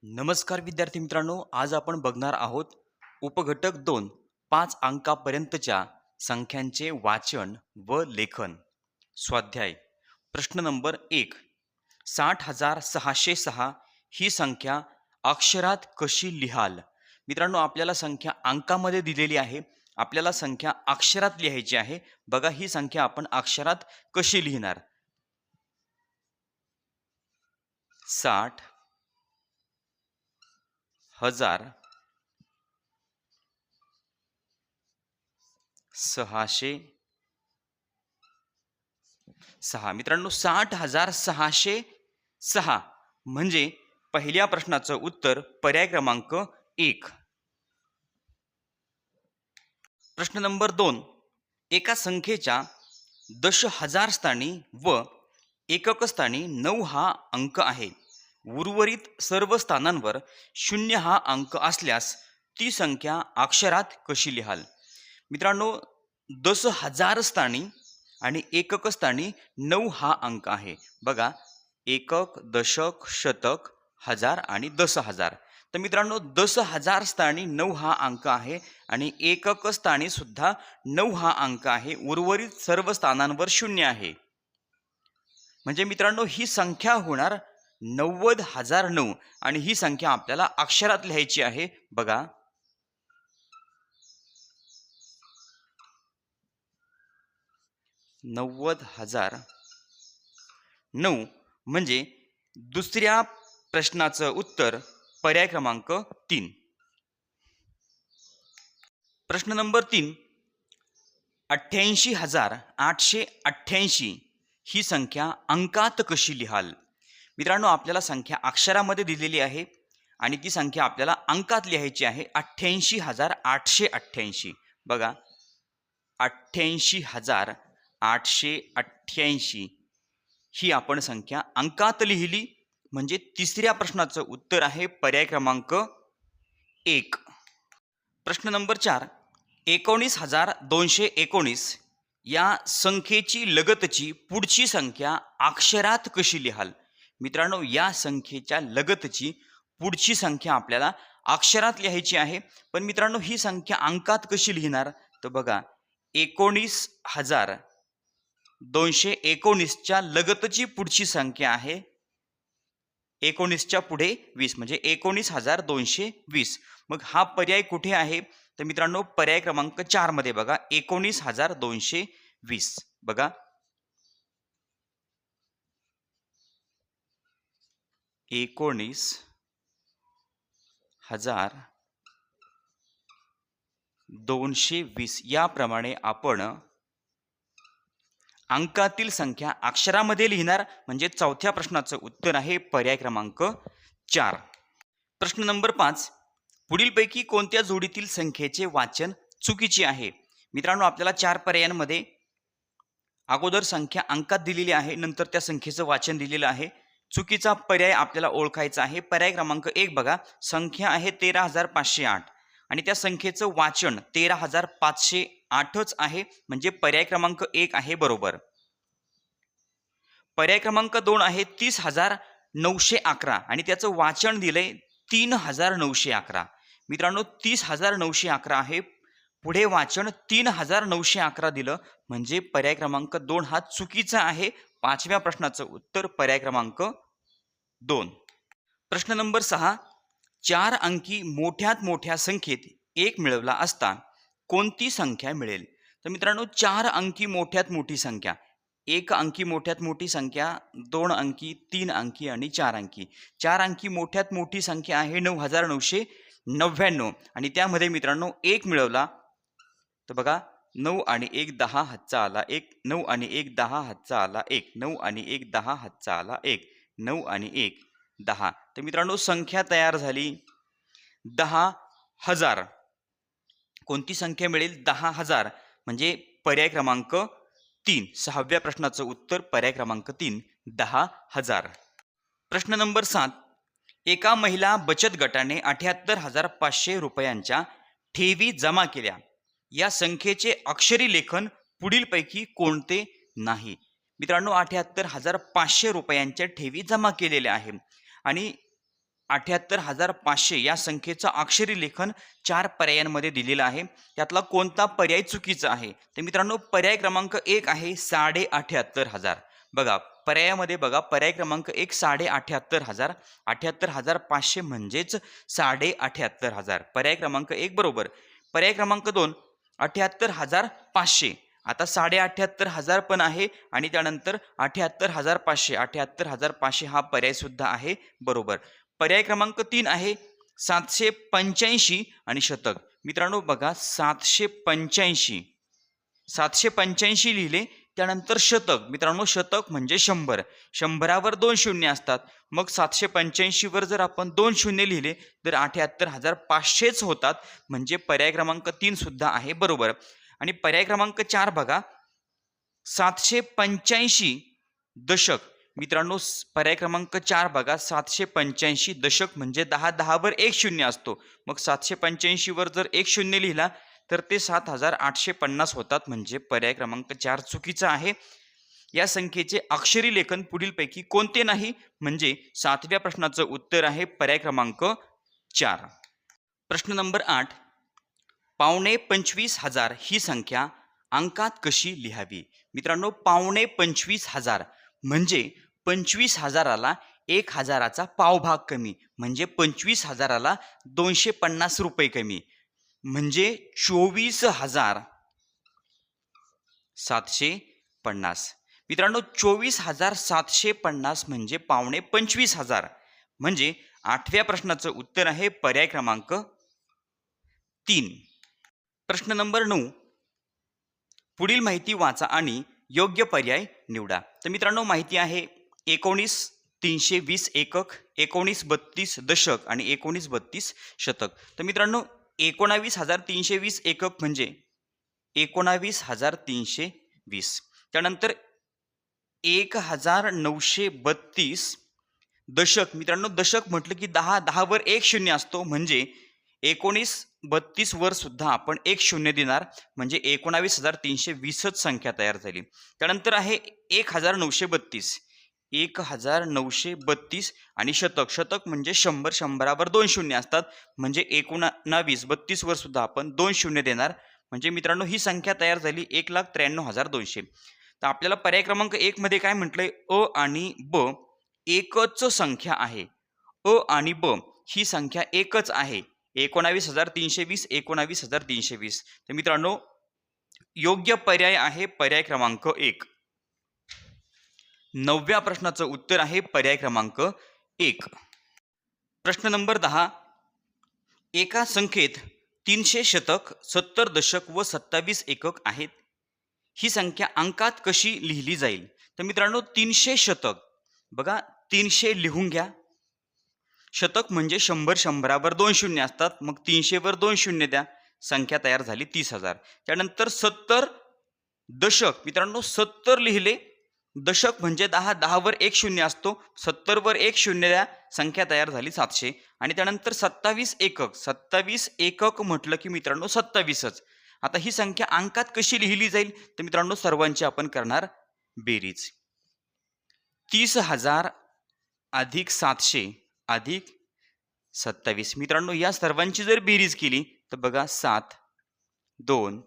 नमस्कार विद्यार्थी मित्रांनो, आज आपण बघणार आहोत उपघटक 2 5 अंकापर्यंतच्या संख्यांचे वाचन व लेखन. स्वाध्याय प्रश्न नंबर 1. 60,606 ही संख्या अक्षरात कशी लिहाल? मित्रांनो, आपल्याला संख्या अंकामध्ये दिलेली आहे, आपल्याला संख्या अक्षरात लिहायची आहे. बघा, ही संख्या आपण अक्षरात कशी लिहिणार? 60,606. मित्रांनो, 60,606 म्हणजे पहिल्या प्रश्नाचं उत्तर पर्याय क्रमांक 1. प्रश्न नंबर 2. एका संख्येच्या दशहजार स्थानी व एकक स्थानी 9 हा अंक आहे. उर्वरित सर्व स्थानांवर 0 हा अंक असल्यास ती संख्या अक्षरात कशी लिहाल? मित्रांनो, 10,000 स्थानी आणि एकक स्थानी 9 हा अंक आहे. बघा, एकक, दशक, शतक, हजार आणि 10,000. तर मित्रांनो, 10,000 स्थानी 9 हा अंक आहे आणि एकक स्थानी सुद्धा 9 हा अंक आहे. उर्वरित सर्व स्थानांवर 0 आहे. म्हणजे मित्रांनो, ही संख्या होणार 90,009 आणि ही संख्या आपल्याला अक्षरात लिहायची आहे. बघा, 90,009 म्हणजे दुसऱ्या प्रश्नाचं उत्तर पर्याय क्रमांक 3. प्रश्न नंबर 3. 88,888 ही संख्या अंकात कशी लिहाल? मित्रांनो, आपल्याला संख्या अक्षरामध्ये दिलेली आहे आणि ती संख्या आपल्याला अंकात लिहायची आहे. 88,888. बघा, 88,888 ही आपण संख्या अंकात लिहिली म्हणजे तिसऱ्या प्रश्नाचं उत्तर आहे पर्याय क्रमांक 1. प्रश्न नंबर 4. 19,219 या संख्येची लगतची पुढची संख्या अक्षरात कशी लिहाल? मित्रांनो, या संख्येच्या लगतची पुढची संख्या आपल्याला अक्षरात लिहायची आहे. पण मित्रांनो, ही संख्या अंकात कशी लिहिणार? तर बघा, 19,219 च्या लगतची पुढची संख्या आहे 19च्या पुढे 20 म्हणजे 19,220. मग हा पर्याय कुठे आहे? तर मित्रांनो, पर्याय क्रमांक 4 मध्ये बघा, 19,220. बघा, 19,220 याप्रमाणे आपण अंकातील संख्या अक्षरामध्ये लिहिणार म्हणजे चौथ्या प्रश्नाचं उत्तर आहे पर्याय क्रमांक 4. प्रश्न नंबर 5. पुढीलपैकी कोणत्या जोडीतील संख्येचे वाचन चुकीचे आहे? मित्रांनो, आपल्याला 4 पर्यायांमध्ये अगोदर संख्या अंकात दिलेली आहे, नंतर त्या संख्येचं वाचन दिलेलं आहे. चुकीचा पर्याय आपल्याला ओळखायचा आहे. पर्याय क्रमांक 1 बघा, संख्या आहे 13,508 आणि त्या संख्येचं वाचन 13,508च आहे म्हणजे पर्याय क्रमांक 1 आहे बरोबर. पर्याय क्रमांक 2 आहे 30,911 आणि त्याचं वाचन दिलंय 3,911. मित्रांनो, 30,911 आहे, पुढे वाचन 3,911 दिलं म्हणजे पर्याय क्रमांक 2 हा चुकीचा आहे. 5व्या प्रश्नाचं उत्तर पर्याय क्रमांक 2. प्रश्न नंबर 6. 4 अंकी मोठ्यात मोठ्या संख्येत 1 मिळवला असता कोणती संख्या मिळेल? तर मित्रांनो, 4 अंकी मोठ्यात मोठी संख्या, 1 अंकी मोठ्यात मोठी संख्या, 2 अंकी, 3 अंकी आणि 4 अंकी. 4 अंकी मोठ्यात मोठी संख्या आहे 9,999 आणि त्यामध्ये मित्रांनो 1 मिळवला तर बघा, 9 आणि 1 10 हातचा आला 1, 9 आणि 1 10 हातचा आला 1, 9 आणि 1 10 हातचा आला 1, 9 आणि 1 10. तर मित्रांनो, संख्या तयार झाली 10,000. कोणती संख्या मिळेल? 10,000 म्हणजे पर्याय क्रमांक 3. 6व्या प्रश्नाचं उत्तर पर्याय क्रमांक 3, 10,000. प्रश्न नंबर 7. एका महिला बचत गटाने 78,500 रुपयांच्या ठेवी जमा केल्या. या संख्येचे अक्षरी लेखन पुढीलपैकी कोणते नाही? मित्रांनो, 78,500 रुपयांच्या ठेवी जमा केलेल्या आहे आणि 78,500 या संख्येचं अक्षरी लेखन 4 पर्यायांमध्ये दिलेलं आहे. त्यातला कोणता पर्याय चुकीचा आहे? तर मित्रांनो पर्याय क्रमांक 1 आहे 78,500. बघा पर्यायामध्ये बघा पर्याय क्रमांक 1 78,500. 78,500 म्हणजेच 78,500. पर्याय क्रमांक 1 बरोबर. पर्याय क्रमांक 2 78,500. आता 78,500 पण आहे आणि त्यानंतर 78,500. 78,500 हा पर्याय सुद्धा आहे बरोबर. पर्याय क्रमांक 3 आहे 785 आणि शतक. मित्रांनो बघा 785. 785 लिहिले त्यानंतर शतक. मित्रांनो शतक म्हणजे 100. 100वर 2 शून्य असतात. मग 785 वर जर आपण 2 शून्य लिहिले तर 78,500च होतात. म्हणजे पर्याय क्रमांक 3 सुद्धा आहे बरोबर. आणि पर्याय क्रमांक 4 बघा 785 दशक. मित्रांनो पर्याय क्रमांक 4 बघा 785 दशक म्हणजे 10वर 1 शून्य असतो. मग 785 वर जर 1 शून्य लिहिला तर ते 7,850 होतात. म्हणजे पर्याय क्रमांक 4 चुकीचा आहे. या संख्येचे अक्षरी लेखन पुढीलपैकी कोणते नाही? म्हणजे 7व्या प्रश्नाचं उत्तर आहे पर्याय क्रमांक 4. प्रश्न नंबर 8. 25,000 ही संख्या अंकात कशी लिहावी? मित्रांनो 25,000 म्हणजे 25,000ला 1,000चा पावभाग कमी म्हणजे 25,000ला 250 रुपये कमी म्हणजे 24,750. मित्रांनो 24,750 म्हणजे 25,000 म्हणजे 8व्या प्रश्नाचं उत्तर आहे पर्याय क्रमांक 3. प्रश्न नंबर 9. पुढील माहिती वाचा आणि योग्य पर्याय निवडा. तर मित्रांनो माहिती आहे 19,320 एकक, 1932 दशक आणि 1932 शतक. तर मित्रांनो 19,320 एकक म्हणजे 19,320. त्यानंतर 1,932 दशक. मित्रांनो दशक म्हटलं की 10वर 1 शून्य असतो म्हणजे 1932 वर सुद्धा आपण 1 शून्य देणार म्हणजे 19,320च संख्या तयार झाली. त्यानंतर आहे 1,932. 1,932 आणि शतक. शतक म्हणजे 100. 100वर 2 शून्य असतात म्हणजे 1932 वर सुद्धा आपण 2 शून्य देणार म्हणजे मित्रांनो ही संख्या तयार झाली 1,93,200. तर आपल्याला पर्याय क्रमांक 1 मध्ये काय म्हटलंय? अ आणि ब एकच संख्या आहे. अ आणि ब ही संख्या एकच आहे. 19,320 19,320. तर मित्रांनो योग्य पर्याय आहे पर्याय क्रमांक 1. 9व्या प्रश्नाचं उत्तर आहे पर्याय क्रमांक 1. प्रश्न नंबर 10. एका संख्येत 300 शतक, 70 दशक व 27 एकक आहेत. ही संख्या अंकात कशी लिहिली जाईल? तर मित्रांनो 300 शतक. बघा 300 लिहून घ्या. शतक म्हणजे 100. 100वर 2 शून्य असतात मग 300 वर 2 शून्य द्या. संख्या तयार झाली 30,000. त्यानंतर 70 दशक. मित्रांनो 70 लिहिले. दशक म्हणजे 10वर 1 शून्य असतो. 70 वर 1 शून्य द्या. संख्या तयार झाली 700. आणि त्यानंतर 27 एकक. 27 एकक म्हटलं की मित्रांनो 27च. आता ही संख्या अंकात कशी लिहिली जाईल? तर मित्रांनो सर्वांची आपण करणार बेरीज. 30,000 अधिक 700 अधिक 27. मित्रांनो या सर्वांची जर बेरीज केली तर बघा 7, 2,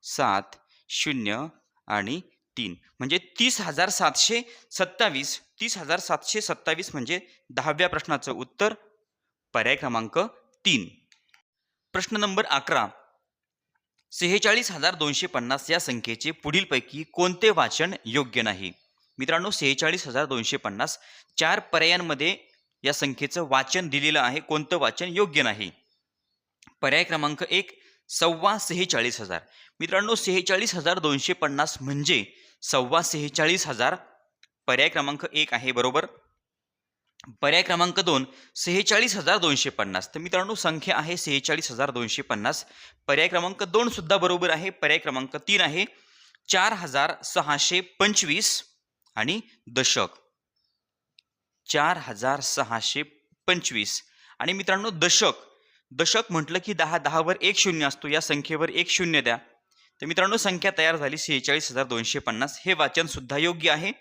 7, 0 आणि 3 म्हणजे 30,727. 30,727 म्हणजे 10व्या प्रश्नाचं उत्तर पर्याय क्रमांक 3. प्रश्न नंबर 11. 46,250 या संख्येचे पुढीलपैकी कोणते वाचन योग्य नाही? मित्रांनो 46,250 4 पर्यायांमध्ये या संख्येचं वाचन दिलेलं आहे. कोणतं वाचन योग्य नाही? पर्याय क्रमांक 1 46,000. मित्रांनो 46,250 म्हणजे 46,000. पर्याय क्रमांक 1 आहे बरोबर. पर्याय क्रमांक 2 46,250. तर मित्रांनो संख्या आहे 46,250. पर्याय क्रमांक 2 सुद्धा बरोबर आहे. पर्याय क्रमांक 3 आहे 4,625 आणि दशक. 4,625 आणि मित्रांनो दशक. दशक म्हटलं की 10वर 1 शून्य असतो. या संख्येवर 1 शून्य द्या. तर मित्रांनो संख्या तयार झाली 46,250. हे वाचन सुद्धा योग्य आहे.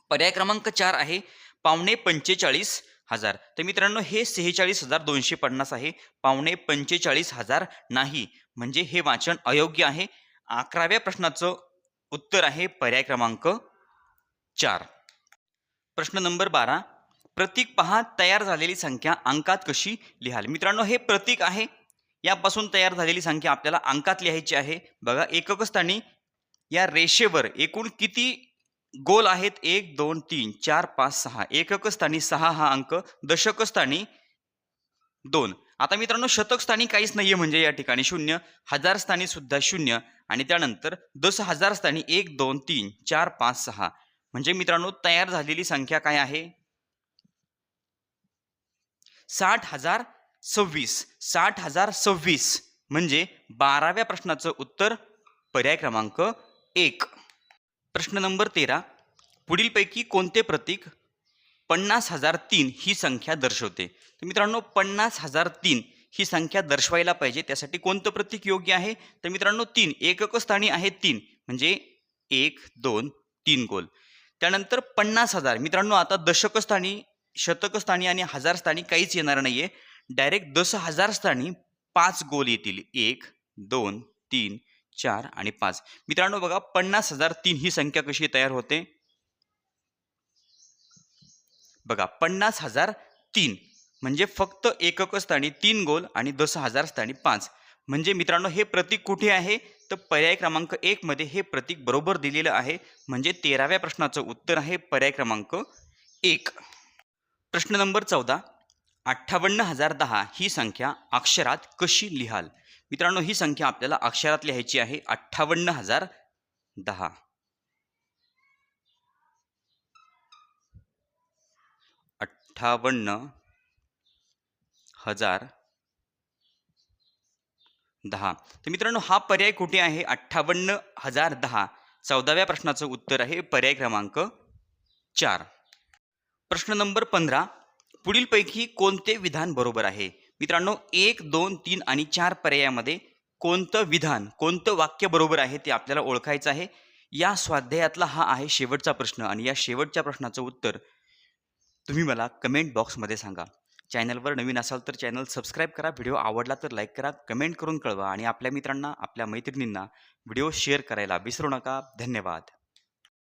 पर्याय क्रमांक 4 आहे 45 हजार. तर मित्रांनो हे 46,250 आहे, पावणे 45,000 नाही. म्हणजे हे वाचन अयोग्य आहे. 11व्या प्रश्नाचं उत्तर आहे पर्याय क्रमांक 4. प्रश्न नंबर 12. प्रतीक पहा तयार झालेली संख्या अंकात कशी लिहाल? मित्रांनो हे प्रतीक आहे. यापासून तयार झालेली संख्या आपल्याला अंकात लिहायची आहे. बघा एकक स्थानी या रेषेवर एकूण किती गोल आहेत? 1 2 3 4 5 6. एकक स्थानी 6 हा अंक, दशक स्थानी 2. आता मित्रांनो शतक स्थानी काहीच नाहीये म्हणजे या ठिकाणी 0, हजार स्थानी सुद्धा 0 आणि त्यानंतर 10,000 स्थानी 1 2 3 4 5 6. म्हणजे मित्रांनो तयार झालेली संख्या काय आहे? 60,026. 60,026 म्हणजे 12व्या प्रश्नाचं उत्तर पर्याय क्रमांक 1. प्रश्न नंबर 13. पुढीलपैकी कोणते प्रतीक 50,003 ही संख्या दर्शवते? तर मित्रांनो 50,003 ही संख्या दर्शवायला पाहिजे. त्यासाठी कोणतं प्रतीक योग्य आहे? तर मित्रांनो 3. एकक स्थानी आहे 3 म्हणजे 1 2 3 गोल. त्यानंतर 50,000 मित्रांनो आता दशक स्थानी, शतक स्थानी आणि हजार स्थानी काहीच येणार नाहीये. डायरेक्ट 10,000 स्थानी 5 गोल येतील. 1 2 3 4 आणि 5. मित्रांनो बघा 50,003 ही संख्या कशी तयार होते? बघा 50,003 म्हणजे फक्त एकक स्थानी 3 गोल आणि 10,000 स्थानी 5. म्हणजे मित्रांनो हे प्रतीक कुठे आहे? तर पर्याय क्रमांक 1 मध्ये हे प्रतीक बरोबर दिलेलं आहे. म्हणजे 13व्या प्रश्नाचं उत्तर आहे पर्याय क्रमांक 1. प्रश्न नंबर 14. 58,010 ही संख्या अक्षरात कशी लिहाल? मित्रांनो ही संख्या आपल्याला अक्षरात लिहायची आहे. 58,010. 58,010. तर मित्रांनो हा पर्याय कुठे आहे? 58,010. 14व्या प्रश्नाचं उत्तर आहे पर्याय क्रमांक 4. प्रश्न नंबर 15. पुढीलपैकी कोणते विधान बरोबर आहे? मित्रांनो 1 2 3 आणि 4 पर्यायामध्ये कोणतं विधान, कोणतं वाक्य बरोबर आहे ते आपल्याला ओळखायचं आहे. या स्वाध्यायातला हा आहे शेवटचा प्रश्न आणि या शेवटच्या प्रश्नाचं उत्तर तुम्ही मला कमेंट बॉक्समध्ये सांगा. चॅनलवर नवीन असाल तर चॅनल सबस्क्राईब करा. व्हिडिओ आवडला तर लाईक करा, कमेंट करून कळवा आणि आपल्या मित्रांना, आपल्या मैत्रिणींना व्हिडिओ शेअर करायला विसरू नका. धन्यवाद.